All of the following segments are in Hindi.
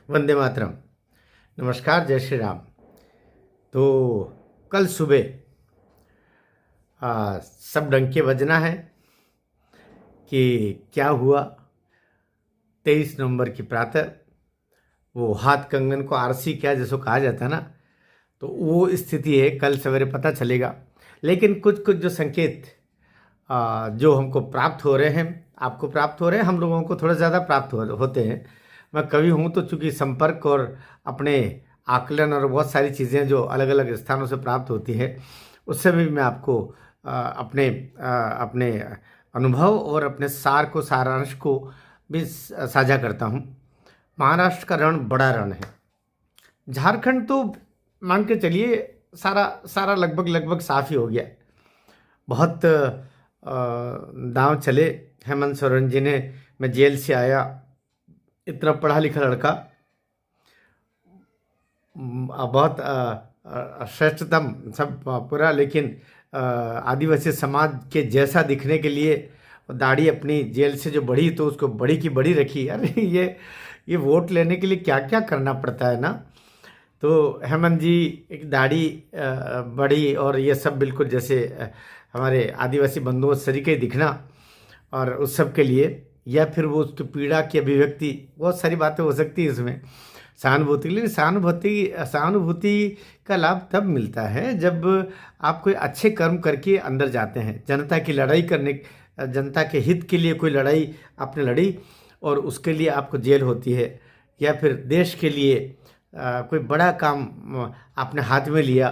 वंदे मातरम। नमस्कार, जय श्री राम। तो कल सुबह सब डंके बजना है कि क्या हुआ। 23 नवंबर की प्रातः वो हाथ कंगन को आरसी क्या जिसको कहा जाता है ना, तो वो स्थिति है। कल सवेरे पता चलेगा, लेकिन कुछ कुछ जो संकेत जो हमको प्राप्त हो रहे हैं, आपको प्राप्त हो रहे हैं, हम लोगों को थोड़ा ज़्यादा प्राप्त होते हैं। मैं कवि हूँ तो चूंकि संपर्क और अपने आकलन और बहुत सारी चीज़ें जो अलग अलग स्थानों से प्राप्त होती है, उससे भी मैं आपको अपने अनुभव और अपने सारांश को भी साझा करता हूँ। महाराष्ट्र का रण बड़ा रण है। झारखंड तो मान के चलिए सारा सारा लगभग लगभग साफ ही हो गया। बहुत दांव चले। हेमंत सोरेन जी ने, मैं जेल से आया, इतना पढ़ा लिखा लड़का, बहुत श्रेष्ठतम सब पूरा, लेकिन आदिवासी समाज के जैसा दिखने के लिए दाढ़ी अपनी जेल से जो बढ़ी तो उसको बड़ी की बड़ी रखी। अरे ये वोट लेने के लिए क्या क्या करना पड़ता है ना। तो हेमंत जी एक दाढ़ी बढ़ी और ये सब बिल्कुल जैसे हमारे आदिवासी बंधुओं सरीके दिखना, और उस सब के लिए, या फिर वो उसकी पीड़ा की अभिव्यक्ति, बहुत सारी बातें हो सकती है इसमें सहानुभूति। लेकिन सहानुभूति का लाभ तब मिलता है जब आप कोई अच्छे कर्म करके अंदर जाते हैं। जनता की लड़ाई करने, जनता के हित के लिए कोई लड़ाई आपने लड़ी और उसके लिए आपको जेल होती है, या फिर देश के लिए कोई बड़ा काम आपने हाथ में लिया,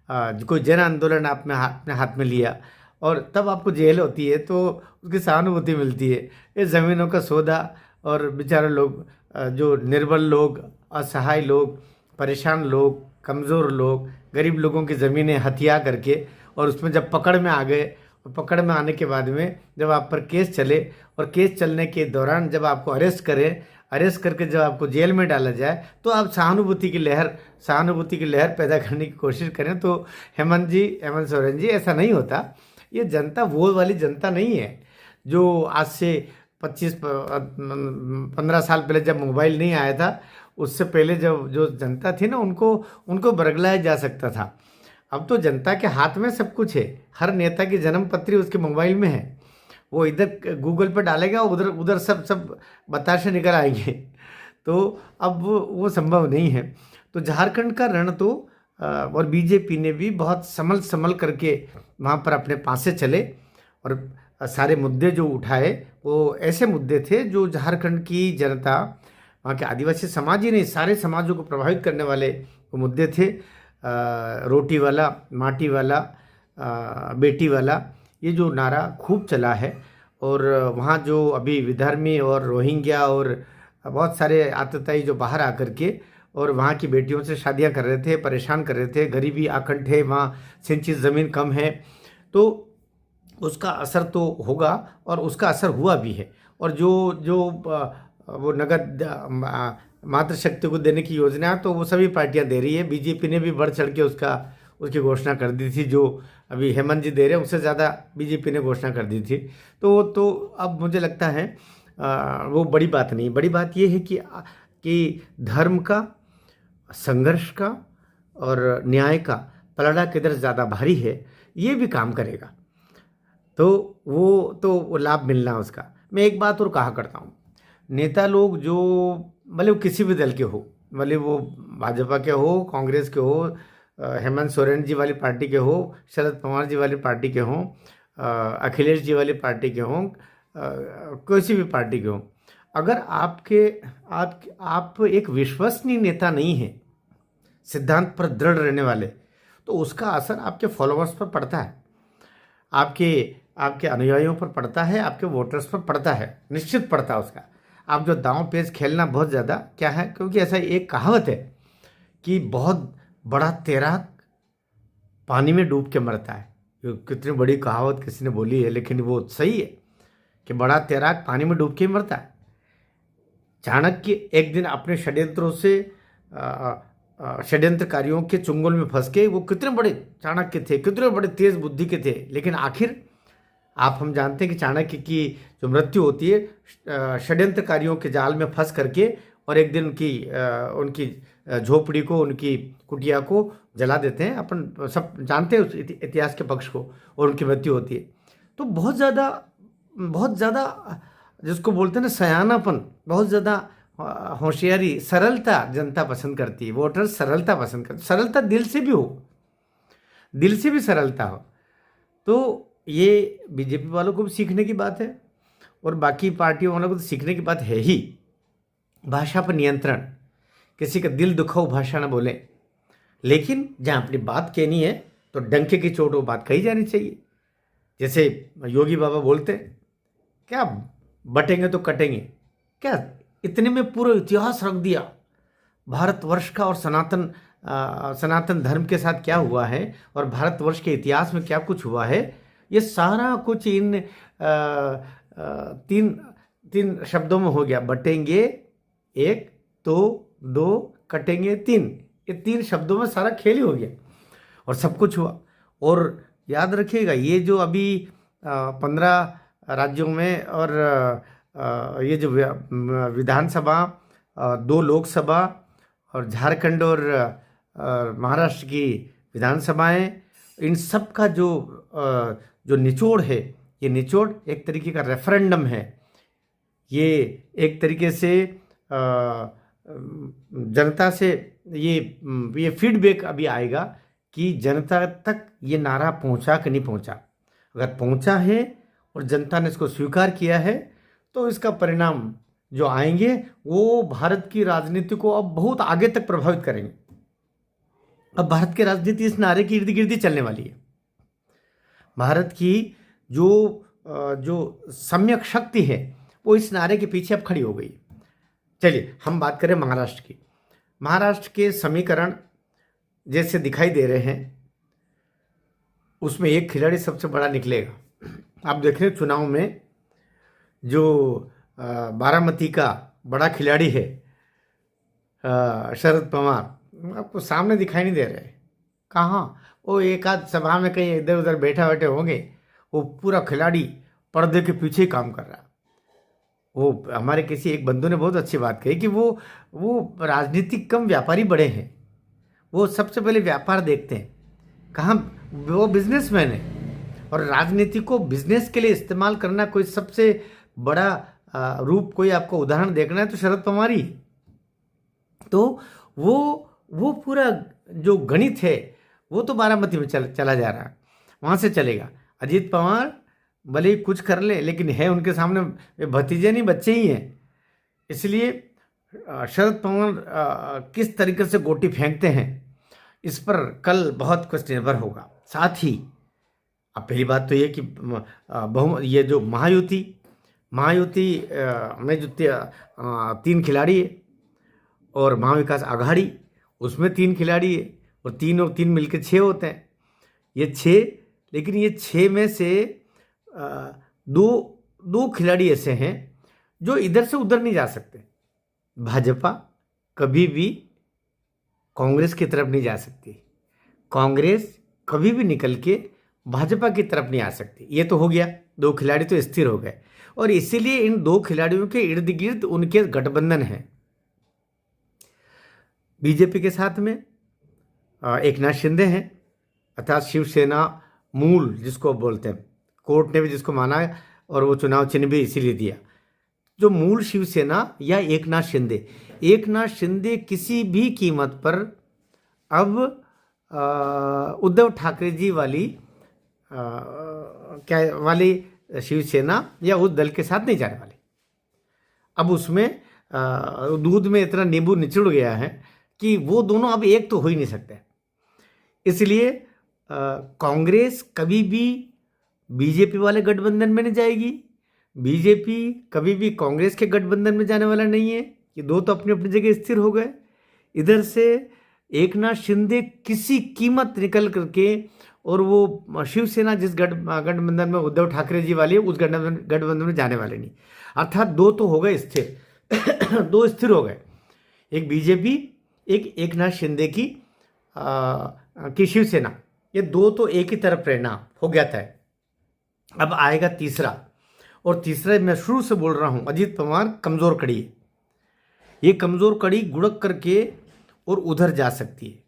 कोई जन आंदोलन आपने अपने हाथ में लिया और तब आपको जेल होती है, तो उसकी सहानुभूति मिलती है। ये ज़मीनों का सौदा और बेचारे लोग, जो निर्बल लोग, असहाय लोग, परेशान लोग, कमज़ोर लोग, गरीब लोगों की ज़मीनें हथिया करके, और उसमें जब पकड़ में आ गए, और पकड़ में आने के बाद में जब आप पर केस चले, और केस चलने के दौरान जब आपको अरेस्ट करें, अरेस्ट करके जब आपको जेल में डाला जाए, तो आप सहानुभूति की लहर पैदा करने की कोशिश करें। तो हेमंत सोरेन जी, ऐसा नहीं होता। ये जनता वो वाली जनता नहीं है जो आज से 25-15 साल पहले जब मोबाइल नहीं आया था, उससे पहले जब जो जनता थी ना, उनको बरगलाया जा सकता था। अब तो जनता के हाथ में सब कुछ है। हर नेता की जन्म पत्री उसके मोबाइल में है। वो इधर गूगल पर डालेगा, उधर उधर सब बताशे निकल आएंगे। तो अब वो संभव नहीं है। तो झारखंड का रण तो और बीजेपी ने भी बहुत संभल करके वहाँ पर अपने पासे चले, और सारे मुद्दे जो उठाए वो ऐसे मुद्दे थे जो झारखंड की जनता, वहाँ के आदिवासी समाज ही नहीं, सारे समाजों को प्रभावित करने वाले वो मुद्दे थे। रोटी वाला, माटी वाला, बेटी वाला, ये जो नारा खूब चला है। और वहाँ जो अभी विधर्मी और रोहिंग्या और बहुत सारे आतताई जो बाहर आकर के और वहाँ की बेटियों से शादियाँ कर रहे थे, परेशान कर रहे थे, गरीबी आकंठ है, वहाँ सिंचित ज़मीन कम है, तो उसका असर तो होगा, और उसका असर हुआ भी है। और जो वो नगद मातृशक्ति को देने की योजना, तो वो सभी पार्टियां दे रही है। बीजेपी ने भी बढ़ चढ़ के उसकी घोषणा कर दी थी। जो अभी हेमंत जी दे रहे हैं उससे ज़्यादा बीजेपी ने घोषणा कर दी थी। तो अब मुझे लगता है वो बड़ी बात नहीं। बड़ी बात ये है कि धर्म का, संघर्ष का और न्याय का पलड़ा किधर ज़्यादा भारी है, ये भी काम करेगा। तो वो लाभ मिलना उसका। मैं एक बात और कहा करता हूँ, नेता लोग जो भले वो किसी भी दल के हो, भले वो भाजपा के हो, कांग्रेस के हो, हेमंत सोरेन जी वाली पार्टी के हो, शरद पवार जी वाली पार्टी के हों, अखिलेश जी वाली पार्टी के हों, किसी भी पार्टी के हों, अगर आप एक विश्वसनीय नेता नहीं है, सिद्धांत पर दृढ़ रहने वाले, तो उसका असर आपके फॉलोअर्स पर पड़ता है, आपके अनुयायियों पर पड़ता है, आपके वोटर्स पर पड़ता है, निश्चित पड़ता है उसका। आप जो दांव पेच खेलना बहुत ज़्यादा क्या है, क्योंकि ऐसा एक कहावत है कि बहुत बड़ा तैराक पानी में डूब के मरता है। कितनी बड़ी कहावत किसी ने बोली है, लेकिन वो सही है कि बड़ा तैराक पानी में डूब के मरता है। चाणक्य एक दिन अपने षड्यंत्रों से, षड्यंत्रकारियों के चुंगल में फंस के, वो कितने बड़े चाणक्य थे, कितने बड़े तेज बुद्धि के थे, लेकिन आखिर हम जानते हैं कि चाणक्य की जो मृत्यु होती है षड्यंत्रकारियों के जाल में फंस करके, और एक दिन उनकी झोपड़ी को, उनकी कुटिया को जला देते हैं। अपन सब जानते हैं उस इतिहास के पक्ष को, और उनकी मृत्यु होती है। तो बहुत ज़्यादा जिसको बोलते हैं ना सयानापन, बहुत ज़्यादा होशियारी, सरलता जनता पसंद करती है। वोटर सरलता पसंद करते, सरलता दिल से भी हो, दिल से भी सरलता हो। तो ये बीजेपी वालों को भी सीखने की बात है, और बाकी पार्टियों वालों को तो सीखने की बात है ही। भाषा पर नियंत्रण, किसी का दिल दुखाओ भाषा ना बोले, लेकिन जहाँ अपनी बात कहनी है तो डंके की चोट वो बात कही जानी चाहिए। जैसे योगी बाबा बोलते हैं, क्या बटेंगे तो कटेंगे, क्या इतने में पूरा इतिहास रख दिया भारतवर्ष का, और सनातन धर्म के साथ क्या हुआ है, और भारतवर्ष के इतिहास में क्या कुछ हुआ है, ये सारा कुछ इन तीन शब्दों में हो गया। बटेंगे एक, तो दो, कटेंगे तीन, ये 3 शब्दों में सारा खेल ही हो गया, और सब कुछ हुआ। और याद रखिएगा, ये जो अभी 15 राज्यों में, और ये जो विधानसभा, 2 लोकसभा, और झारखंड और महाराष्ट्र की विधानसभाएं, इन सब का जो निचोड़ है, ये निचोड़ एक तरीके का रेफरेंडम है। ये एक तरीके से जनता से ये फीडबैक अभी आएगा कि जनता तक ये नारा पहुंचा कि नहीं पहुंचा। अगर पहुंचा है और जनता ने इसको स्वीकार किया है, तो इसका परिणाम जो आएंगे वो भारत की राजनीति को अब बहुत आगे तक प्रभावित करेंगे। अब भारत की राजनीति इस नारे की इर्द गिर्द चलने वाली है। भारत की जो सम्यक शक्ति है वो इस नारे के पीछे अब खड़ी हो गई। चलिए हम बात करें महाराष्ट्र की। महाराष्ट्र के समीकरण जैसे दिखाई दे रहे हैं, उसमें एक खिलाड़ी सबसे बड़ा निकलेगा। आप देख रहे हैं चुनाव में जो बारामती का बड़ा खिलाड़ी है शरद पवार, आपको सामने दिखाई नहीं दे रहे। कहाँ वो एक आध सभा में कहीं इधर उधर बैठे होंगे, वो पूरा खिलाड़ी पर्दे के पीछे काम कर रहा। वो हमारे किसी एक बंधु ने बहुत अच्छी बात कही कि वो राजनीतिक कम व्यापारी बड़े हैं। वो सबसे पहले व्यापार देखते हैं, कहाँ वो बिजनेसमैन है, और राजनीति को बिजनेस के लिए इस्तेमाल करना कोई सबसे बड़ा रूप, कोई आपको उदाहरण देखना है तो शरद पवार ही। तो वो पूरा जो गणित है वो तो बारामती में चला जा रहा है, वहाँ से चलेगा। अजीत पवार भले ही कुछ कर ले, लेकिन है उनके सामने वे भतीजे नहीं बच्चे ही हैं। इसलिए शरद पवार किस तरीके से गोटी फेंकते हैं, इस पर कल बहुत कुछ निर्भर होगा। साथ ही अब पहली बात तो ये कि ये जो महायुति में जो 3 खिलाड़ी है, और महाविकास आघाड़ी उसमें 3 खिलाड़ी है, और 3 और 3 मिलकर 6 होते हैं। ये 6, लेकिन ये 6 में से दो खिलाड़ी ऐसे हैं जो इधर से उधर नहीं जा सकते। भाजपा कभी भी कांग्रेस की तरफ नहीं जा सकती, कांग्रेस कभी भी निकल के भाजपा की तरफ नहीं आ सकती। ये तो हो गया, 2 खिलाड़ी तो स्थिर हो गए, और इसीलिए इन 2 खिलाड़ियों के इर्द गिर्द उनके गठबंधन है। बीजेपी के साथ में एकनाथ शिंदे हैं, अर्थात शिवसेना मूल जिसको बोलते हैं, कोर्ट ने भी जिसको माना है, और वो चुनाव चिन्ह भी इसीलिए दिया। जो मूल शिवसेना या एकनाथ शिंदे किसी भी कीमत पर अब उद्धव ठाकरे जी वाली शिवसेना या उस दल के साथ नहीं जाने वाले। अब उसमें दूध में इतना नींबू निचुड़ गया है कि वो दोनों अब एक तो हो ही नहीं सकते। इसलिए कांग्रेस कभी भी बीजेपी वाले गठबंधन में नहीं जाएगी, बीजेपी कभी भी कांग्रेस के गठबंधन में जाने वाला नहीं है। ये 2 तो अपनी अपनी जगह स्थिर हो गए। इधर से एकनाथ शिंदे किसी कीमत निकल करके, और वो शिवसेना जिस गठबंधन में उद्धव ठाकरे जी वाली है उस गठबंधन में जाने वाले नहीं। अर्थात 2 तो हो गए स्थिर 2 स्थिर हो गए, एक बीजेपी, एक एकनाथ शिंदे की शिवसेना। ये 2 तो एक ही तरफ रहना हो गया था। अब आएगा तीसरा, और तीसरा मैं शुरू से बोल रहा हूं, अजीत पवार कमजोर कड़ी है। ये कमज़ोर कड़ी गुड़क करके और उधर जा सकती है।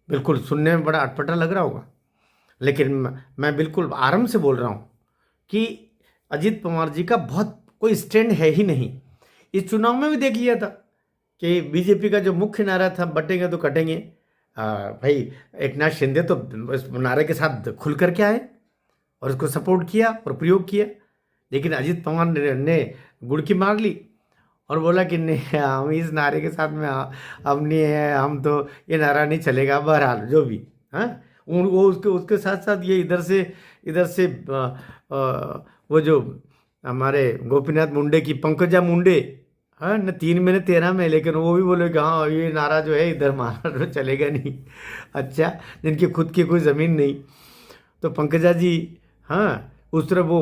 बिल्कुल सुनने में बड़ा अटपटा लग रहा होगा, लेकिन मैं बिल्कुल आराम से बोल रहा हूँ कि अजीत पवार जी का बहुत कोई स्टैंड है ही नहीं। इस चुनाव में भी देख लिया था कि बीजेपी का जो मुख्य नारा था, बटेंगे तो कटेंगे, भाई एकनाथ शिंदे तो इस नारे के साथ खुल करके आए और उसको सपोर्ट किया और प्रयोग किया। लेकिन अजीत पवार ने गुड़की मार ली और बोला कि नहीं, हम इस नारे के साथ में हम नहीं है, हम तो ये नारा नहीं चलेगा। बहरहाल जो भी, हाँ, वो उसके उसके साथ साथ ये इधर से वो जो हमारे गोपीनाथ मुंडे की पंकजा मुंडे, हाँ, न 3 में न 13 में, लेकिन वो भी बोले कि हाँ ये नारा जो है इधर महाराष्ट्र में चलेगा नहीं। अच्छा, जिनकी खुद की कोई ज़मीन नहीं, तो पंकजा जी, हाँ, उस तरह वो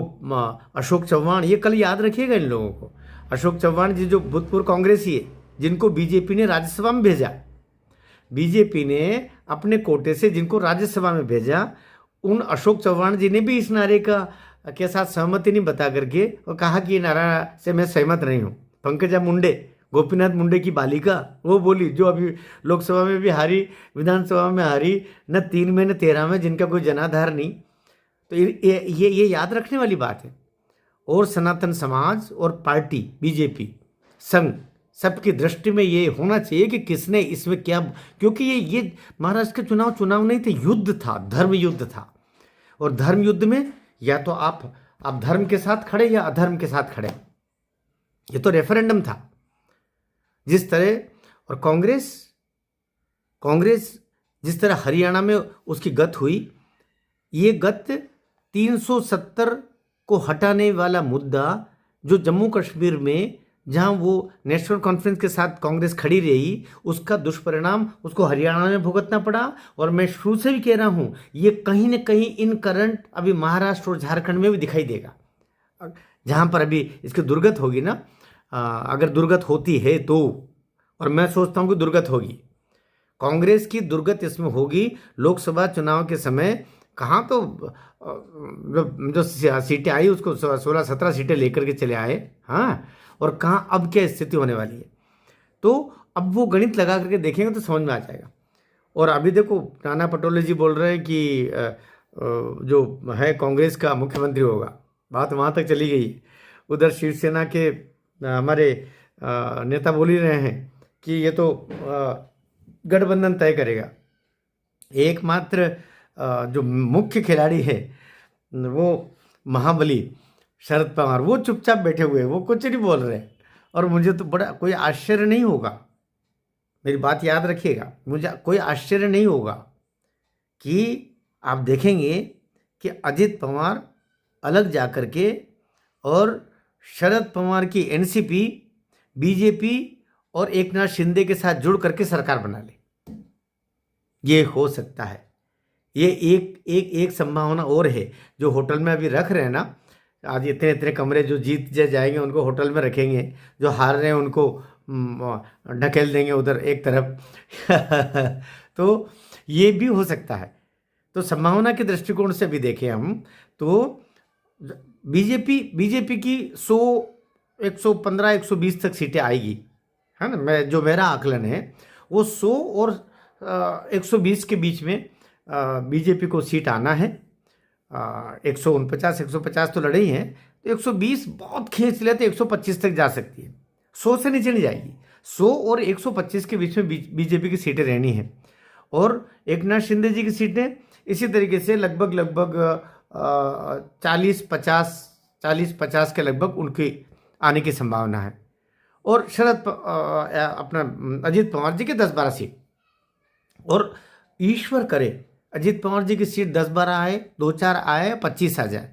अशोक चव्हाण, ये कल याद रखिएगा इन लोगों को। अशोक चव्हाण जी जो भूतपूर्व कांग्रेसी है, जिनको बीजेपी ने राज्यसभा में भेजा, बीजेपी ने अपने कोटे से जिनको राज्यसभा में भेजा, उन अशोक चव्हाण जी ने भी इस नारे का के साथ सहमति नहीं बता करके और कहा कि ये नारा से मैं सहमत नहीं हूँ। पंकजा मुंडे, गोपीनाथ मुंडे की बालिका, वो बोली, जो अभी लोकसभा में भी हारी, विधानसभा में हारी, न 3 में न 13 में, जिनका कोई जनाधार नहीं। तो ये याद रखने वाली बात है। और सनातन समाज और पार्टी बीजेपी संघ सबकी दृष्टि में ये होना चाहिए कि किसने इसमें क्या, क्योंकि ये महाराष्ट्र के चुनाव नहीं थे, युद्ध था, धर्म युद्ध था। और धर्म युद्ध में या तो आप धर्म के साथ खड़े या अधर्म के साथ खड़े। ये तो रेफरेंडम था जिस तरह। और कांग्रेस जिस तरह हरियाणा में उसकी गत हुई, ये गत 370 को हटाने वाला मुद्दा जो जम्मू कश्मीर में, जहां वो नेशनल कॉन्फ्रेंस के साथ कांग्रेस खड़ी रही, उसका दुष्परिणाम उसको हरियाणा में भुगतना पड़ा। और मैं शुरू से भी कह रहा हूं, ये कहीं न कहीं इन करंट अभी महाराष्ट्र और झारखंड में भी दिखाई देगा, जहां पर अभी इसकी दुर्गत होगी ना, अगर दुर्गत होती है तो, और मैं सोचता हूं कि दुर्गत होगी, कांग्रेस की दुर्गत इसमें होगी। लोकसभा चुनाव के समय कहाँ तो जो सीटें आई उसको 16-17 सीटें लेकर के चले आए, हाँ, और कहाँ अब क्या स्थिति होने वाली है। तो अब वो गणित लगा करके देखेंगे तो समझ में आ जाएगा। और अभी देखो नाना पटोले जी बोल रहे हैं कि जो है कांग्रेस का मुख्यमंत्री होगा, बात वहाँ तक चली गई है। उधर शिवसेना के हमारे नेता बोल ही रहे हैं कि ये तो गठबंधन तय करेगा। एकमात्र जो मुख्य खिलाड़ी है वो महाबली शरद पवार, वो चुपचाप बैठे हुए हैं, वो कुछ नहीं बोल रहे। और मुझे तो बड़ा कोई आश्चर्य नहीं होगा, मेरी बात याद रखिएगा, मुझे कोई आश्चर्य नहीं होगा कि आप देखेंगे कि अजित पवार अलग जा कर के और शरद पवार की एनसीपी, बीजेपी और एकनाथ शिंदे के साथ जुड़ करके सरकार बना ले। ये हो सकता है। ये एक संभावना और है। जो होटल में अभी रख रहे हैं ना, आज इतने कमरे जो जीत जाएंगे उनको होटल में रखेंगे, जो हार रहे हैं उनको ढकेल देंगे उधर एक तरफ। तो ये भी हो सकता है। तो संभावना के दृष्टिकोण से भी देखें हम तो बीजेपी की 100, 115, 120 तक सीटें आएगी, है ना। मेरा आकलन है वो 100 और 120 के बीच में बीजेपी को सीट आना है। 149, 150 तो लड़े ही हैं, तो 120 बहुत खींच ले तो 125 तक जा सकती है, 100 से नीचे नहीं जाएगी। 100 और 125 के बीच में बीजेपी की सीटें रहनी है। और एकनाथ शिंदे जी की सीटें इसी तरीके से लगभग 40-50 के लगभग उनकी आने की संभावना है। और अपना अजीत पवार जी के 10-12 सीट, और ईश्वर करे अजीत पवार जी की सीट 10-12 आए, 2-4 आए, 25 आ जाए,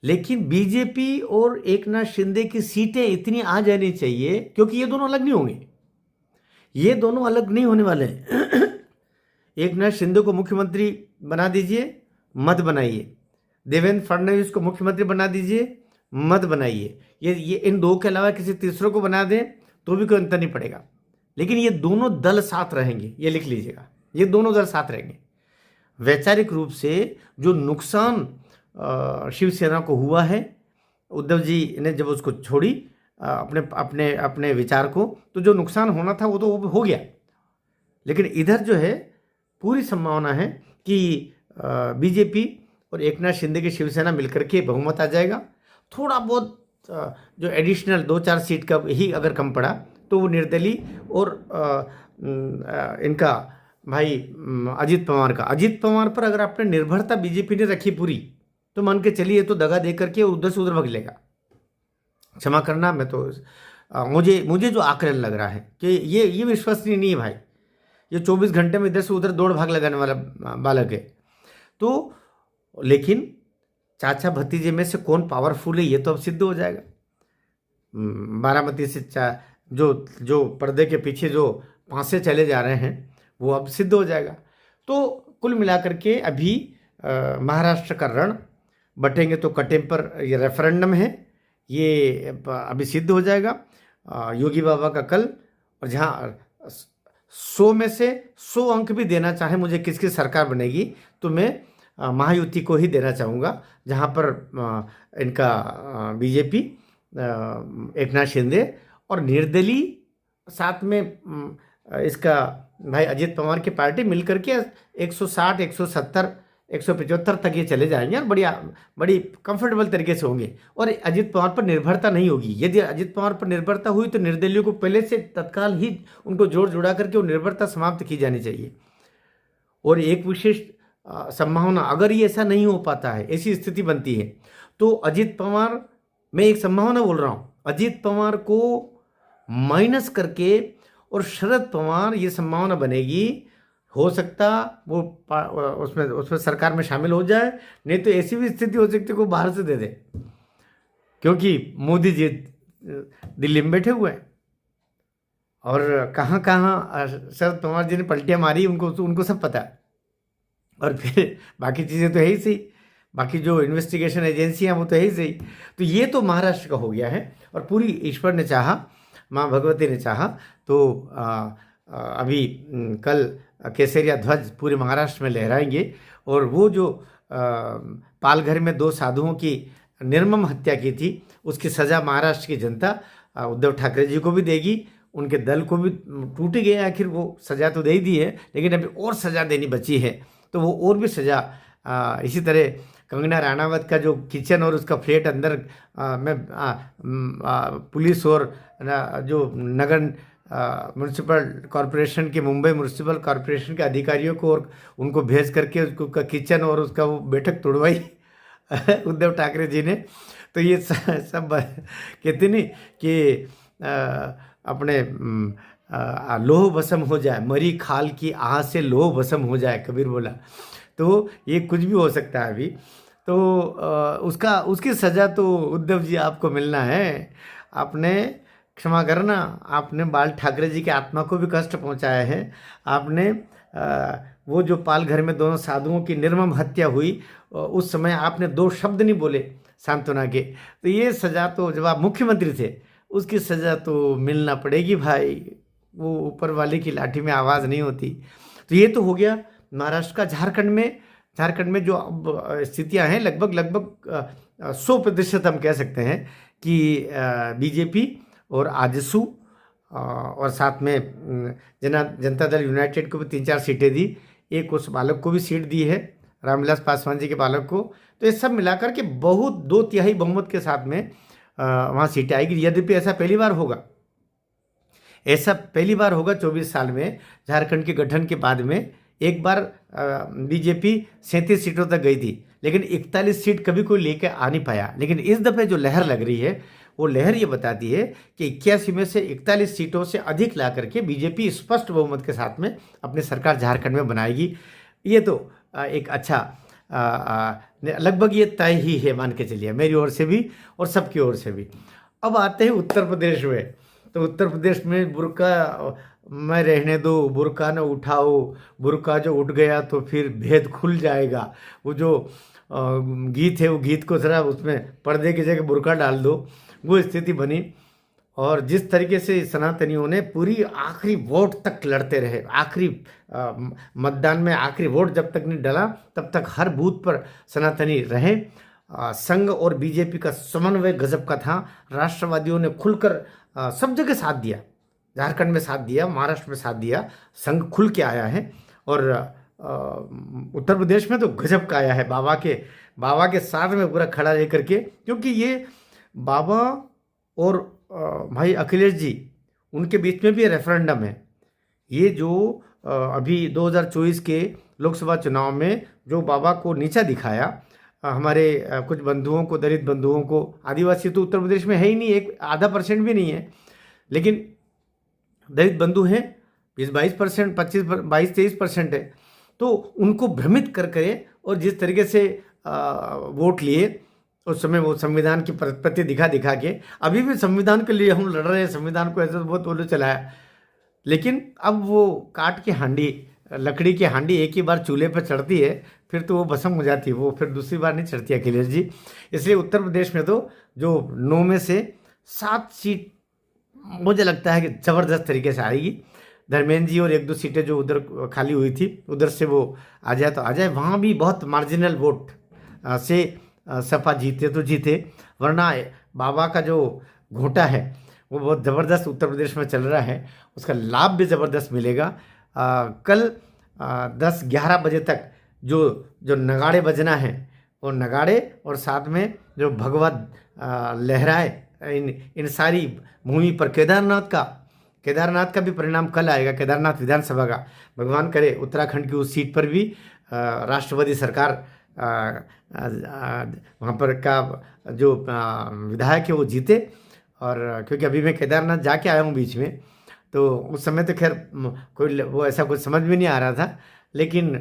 लेकिन बीजेपी और एकनाथ शिंदे की सीटें इतनी आ जानी चाहिए, क्योंकि ये दोनों अलग नहीं होंगे, ये दोनों अलग नहीं होने वाले हैं। एकनाथ शिंदे को मुख्यमंत्री बना दीजिए, मत बनाइए। देवेंद्र फडणवीस को मुख्यमंत्री बना दीजिए, मत बनाइए। ये इन दो के अलावा किसी तीसरे को बना दें तो भी कोई अंतर नहीं पड़ेगा, लेकिन ये दोनों दल साथ रहेंगे, ये लिख लीजिएगा, ये दोनों दल साथ रहेंगे। वैचारिक रूप से जो नुकसान शिवसेना को हुआ है, उद्धव जी ने जब उसको छोड़ी, अपने अपने अपने विचार को, तो जो नुकसान होना था वो तो हो गया। लेकिन इधर जो है पूरी संभावना है कि बीजेपी और एकनाथ शिंदे की शिवसेना मिलकर के बहुमत आ जाएगा। थोड़ा बहुत जो एडिशनल 2-4 सीट का ही अगर कम पड़ा तो वो निर्दलीय और इनका भाई अजीत पवार पर अगर आपने निर्भरता बीजेपी ने रखी पूरी, तो मान के चलिए तो दगा दे करके उधर से उधर भग लेगा। क्षमा करना, मैं तो मुझे जो आकलन लग रहा है कि ये विश्वसनीय नहीं है भाई। ये 24 घंटे में इधर से उधर दौड़ भाग लगाने वाला बालक है। तो लेकिन चाचा भतीजे में से कौन पावरफुल है ये तो अब सिद्ध हो जाएगा। बारामती से जो पर्दे के पीछे जो पांसे चले जा रहे हैं वो अब सिद्ध हो जाएगा। तो कुल मिलाकर के अभी महाराष्ट्र का रण बटेंगे तो कटे पर ये रेफरेंडम है, ये अभी सिद्ध हो जाएगा। योगी बाबा का कल, और जहाँ 100 में से 100 अंक भी देना चाहे मुझे किसकी सरकार बनेगी तो मैं महायुति को ही देना चाहूँगा, जहाँ पर इनका बीजेपी, एकनाथ शिंदे और निर्दलीय, साथ में इसका भाई अजीत पवार की पार्टी मिलकर के 160, 170, 175 तक ये चले जाएंगे और बड़ी कंफर्टेबल तरीके से होंगे। और अजीत पवार पर निर्भरता नहीं होगी। यदि अजीत पवार पर निर्भरता हुई तो निर्दलीयों को पहले से तत्काल ही उनको जोड़ जुड़ा करके वो निर्भरता समाप्त की जानी चाहिए। और एक विशेष संभावना, अगर ये ऐसा नहीं हो पाता है, ऐसी स्थिति बनती है, तो अजीत पवार, मैं एक संभावना बोल रहा हूँ, अजीत पवार को माइनस करके और शरद पवार, ये संभावना बनेगी, हो सकता वो उसमें सरकार में शामिल हो जाए। नहीं तो ऐसी भी स्थिति हो सकती है को बाहर से दे दे, क्योंकि मोदी जी दिल्ली में बैठे हुए हैं और कहाँ कहाँ शरद पवार जी ने पलटियाँ मारी उनको सब पता है। और फिर बाकी चीज़ें तो है ही सही, बाकी जो इन्वेस्टिगेशन एजेंसियाँ वो तो है ही सही। तो ये तो महाराष्ट्र का हो गया है। और पूरी ईश्वर ने चाहा, माँ भगवती ने चाहा तो अभी कल केसरिया ध्वज पूरे महाराष्ट्र में लहराएंगे। और वो जो पालघर में 2 साधुओं की निर्मम हत्या की थी, उसकी सज़ा महाराष्ट्र की जनता उद्धव ठाकरे जी को भी देगी, उनके दल को भी। टूट ही गया आखिर, वो सज़ा तो दे ही दी है, लेकिन अभी और सज़ा देनी बची है, तो वो और भी सज़ा। इसी तरह कंगना राणावत का जो किचन और उसका फ्लैट अंदर में पुलिस और जो नगर म्यूनसिपल कॉरपोरेशन के, मुंबई म्यूनसिपल कॉरपोरेशन के अधिकारियों को और उनको भेज करके उसका किचन और उसका वो बैठक तोड़वाई उद्धव ठाकरे जी ने। तो ये सब कहते नहीं कि अपने लोह भस्म हो जाए, मरी खाल की आह से लोह भस्म हो जाए, कबीर बोला। तो ये कुछ भी हो सकता है अभी। तो उसकी सज़ा तो उद्धव जी आपको मिलना है। आपने, क्षमा करना, आपने बाल ठाकरे जी की आत्मा को भी कष्ट पहुंचाया है। आपने वो जो पालघर में 2 साधुओं की निर्मम हत्या हुई, उस समय आपने 2 शब्द नहीं बोले सांत्वना के। तो ये सज़ा तो, जब आप मुख्यमंत्री थे, उसकी सज़ा तो मिलना पड़ेगी भाई। वो ऊपर वाले की लाठी में आवाज़ नहीं होती। तो ये तो हो गया महाराष्ट्र का। झारखंड में जो अब स्थितियाँ हैं, लगभग 100% हम कह सकते हैं कि बीजेपी और आजसू और साथ में जनता दल यूनाइटेड को भी 3-4 सीटें दी। एक उस बालक को भी सीट दी है, रामविलास पासवान जी के बालक को। तो ये सब मिलाकर के बहुत 2/3 बहुमत के साथ में वहाँ सीटें आएगी। यद्यपि ऐसा पहली बार होगा 24 साल में, झारखंड के गठन के बाद में। एक बार बीजेपी 37 सीटों तक गई थी, लेकिन 41 सीट कभी कोई लेकर आ नहीं पाया। लेकिन इस दफ़े जो लहर लग रही है, वो लहर ये बताती है कि 81 में से 41 सीटों से अधिक ला करके बीजेपी स्पष्ट बहुमत के साथ में अपनी सरकार झारखंड में बनाएगी। ये तो एक अच्छा, लगभग ये तय ही है, मान के चलिए, मेरी ओर से भी और सबकी ओर से भी। अब आते हैं उत्तर प्रदेश में। तो उत्तर प्रदेश में बुर्का मैं रहने दो, बुर्का न उठाओ, बुर्का जो उठ गया तो फिर भेद खुल जाएगा। वो जो गीत है, वो गीत को ज़रा उसमें पर्दे की जगह बुर्का डाल दो, वो स्थिति बनी। और जिस तरीके से सनातनियों ने पूरी आखिरी वोट तक लड़ते रहे, आखिरी मतदान में आखिरी वोट जब तक नहीं डला तब तक हर बूथ पर सनातनी रहे। संघ और बीजेपी का समन्वय गजब का था। राष्ट्रवादियों ने खुलकर सब जगह साथ दिया, झारखंड में साथ दिया, महाराष्ट्र में साथ दिया, संघ खुल के आया है। और उत्तर प्रदेश में तो गजब का आया है, बाबा के साथ में पूरा खड़ा रह करके, क्योंकि ये बाबा और भाई अखिलेश जी, उनके बीच में भी रेफरेंडम है। ये जो अभी 2024 के लोकसभा चुनाव में जो बाबा को नीचा दिखाया, हमारे कुछ बंधुओं को, दलित बंधुओं को, आदिवासी तो उत्तर प्रदेश में है ही नहीं, एक आधा % भी नहीं है, लेकिन दलित बंधु हैं 20-22%, 22-23% है। तो उनको भ्रमित कर और जिस तरीके से वोट लिए उस समय, वो संविधान की प्रति दिखा के, अभी भी संविधान के लिए हम लड़ रहे हैं, संविधान को ऐसे बहुत बोलो चलाया, लेकिन अब वो काट के हांडी, लकड़ी की हांडी एक ही बार चूल्हे पर चढ़ती है, फिर तो वो भस्म हो जाती है, वो फिर दूसरी बार नहीं चढ़ती अखिलेश जी। इसलिए उत्तर प्रदेश में तो जो 9 में से 7 सीट मुझे लगता है कि ज़बरदस्त तरीके से आएगी। धर्मेंद्र जी और 1-2 सीटें जो उधर खाली हुई थी, उधर से वो आ जाए तो आ जाए। वहाँ भी बहुत मार्जिनल वोट से सपा जीते तो जीते, वरना बाबा का जो घोटा है वो बहुत ज़बरदस्त उत्तर प्रदेश में चल रहा है, उसका लाभ भी ज़बरदस्त मिलेगा। कल 10-11 बजे तक जो नगाड़े बजना है, वो नगाड़े और साथ में जो भगवत लहराए इन सारी भूमि पर, केदारनाथ का भी परिणाम कल आएगा, केदारनाथ विधानसभा का। भगवान करे उत्तराखंड की उस सीट पर भी राष्ट्रवादी सरकार वहाँ पर का जो विधायक है वो जीते। और क्योंकि अभी मैं केदारनाथ जाके आया हूँ बीच में, तो उस समय तो खैर कोई वो ऐसा कुछ समझ में नहीं आ रहा था, लेकिन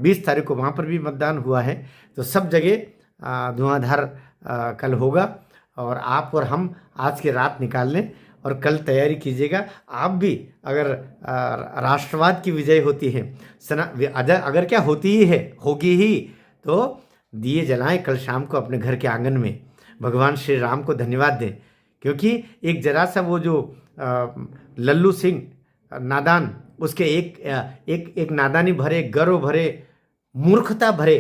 20 तारीख को वहाँ पर भी मतदान हुआ है। तो सब जगह धुआंधार कल होगा, और आप और हम आज की रात निकाल लें और कल तैयारी कीजिएगा। आप भी अगर राष्ट्रवाद की विजय होती है, अगर क्या होती ही है, होगी ही, तो दिए जलाएं कल शाम को अपने घर के आंगन में, भगवान श्री राम को धन्यवाद दें। क्योंकि एक जरा सा वो जो लल्लू सिंह नादान, उसके एक नादानी भरे, गर्व भरे, मूर्खता भरे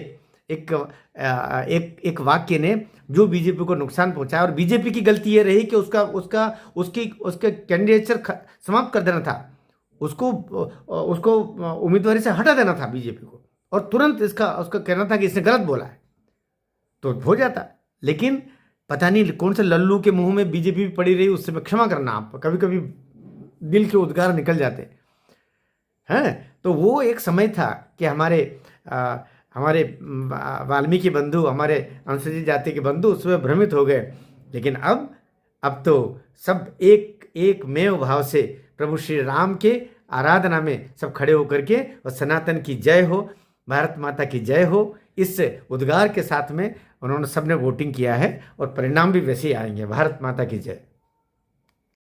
एक वाक्य ने जो बीजेपी को नुकसान पहुंचाया। और बीजेपी की गलती ये रही कि उसके कैंडिडेचर समाप्त कर देना था, उसको उम्मीदवारी से हटा देना था बीजेपी को, और तुरंत उसका कहना था कि इसने गलत बोला है तो हो जाता। लेकिन पता नहीं कौन से लल्लू के मुंह में बीजेपी पड़ी रही, उससे मैं क्षमा करना, आप कभी कभी दिल के उद्गार निकल जाते हैं। तो वो एक समय था कि हमारे वाल्मीकि बंधु, हमारे अनुसूचित जाति के बंधु उसमें भ्रमित हो गए। लेकिन अब तो सब एक मेव भाव से प्रभु श्री राम के आराधना में सब खड़े होकर के, और सनातन की जय हो, भारत माता की जय हो, इस उद्गार के साथ में उन्होंने सबने वोटिंग किया है, और परिणाम भी वैसे ही आएंगे। भारत माता की जय।